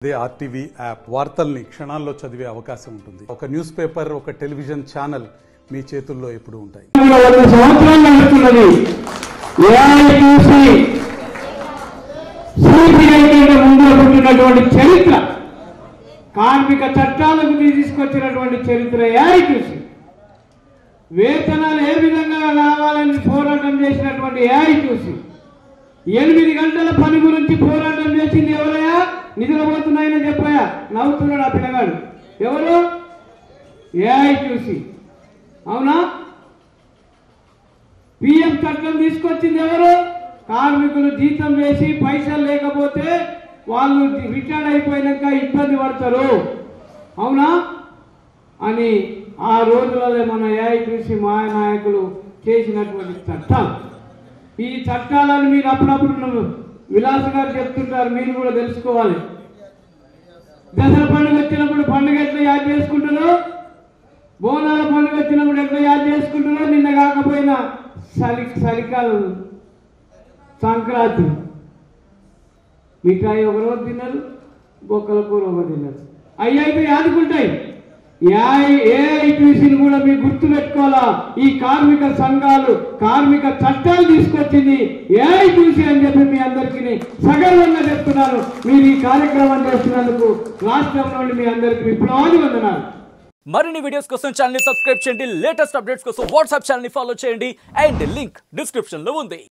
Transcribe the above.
అదే RTV app వార్తల్ని క్షణాల్లో చదివే అవకాశం ఉంటుంది. ఒక న్యూస్ పేపర్, ఒక టెలివిజన్ ఛానల్ మీ చేతుల్లో ఎప్పుడు ఉంటాయి. చరిత్ర కార్మిక చట్టాలకు తీసుకొచ్చినటువంటి చరిత్ర ఏఐటీసీ, వేతనాలు ఏ విధంగా కావాలని పోరాటం చేసినటువంటి ఏఐటీసీ, 8 గంటల పని గురించి పోరాటం చేసింది ఎవరయ్యా? నిద్రపోతున్నాయని చెప్పాయా? నవ్వుతున్నాడు ఆ పిల్లగాడు. ఎవరు? ఏఐటీసీ. అవునా? పిఎం చట్టం తీసుకొచ్చింది ఎవరు? కార్మికులు జీతం వేసి పైసలు లేకపోతే వాళ్ళు రిటైర్డ్ అయిపోయినాక ఇబ్బంది పడతారు, అవునా అని ఆ రోజులలో మన ఏఐటీసీ మా నాయకులు చేసినటువంటి చట్టాలు. ఈ చట్టాలను మీరు అప్పుడప్పుడు విలాస్ గారు చెప్తుంటారు, మీరు కూడా తెలుసుకోవాలి. దసరా పండుగ వచ్చినప్పుడు పండుగ ఎట్లా యాద్ చేసుకుంటారో, బోనాల పండుగ వచ్చినప్పుడు ఎట్లా యాద్ చేసుకుంటారో, నిన్న కాకపోయినా చలికాలం సంక్రాంతి మిఠాయి ఒకరోజు తిన్నారు, బొక్కల కూర ఒకరు తిన్నారు. అవి అయితే యాదుకుంటాయి. ఏఐటీసీని కూడా మీరు గుర్తు పెట్టుకోవాలా. ఈ కార్మిక సంఘాలు కార్మిక చట్టాలు తీసుకొచ్చింది ఏఐటీసీ అని చెప్పి మీ అందరికీ సగర్వంగా చెప్తున్నాను. మీరు ఈ కార్యక్రమం చేస్తున్నందుకు రాష్ట్రంలోని మీ అందరికీ విప్లవాభివందనాలు. మరిన్ని వీడియోస్ కోసం ఛానల్ ని సబ్స్క్రైబ్ చేయండి. లేటెస్ట్ అప్డేట్స్ కోసం వాట్సాప్ ఛానల్ ని ఫాలో చేయండి. అండ్ లింక్ డిస్క్రిప్షన్ లో ఉంది.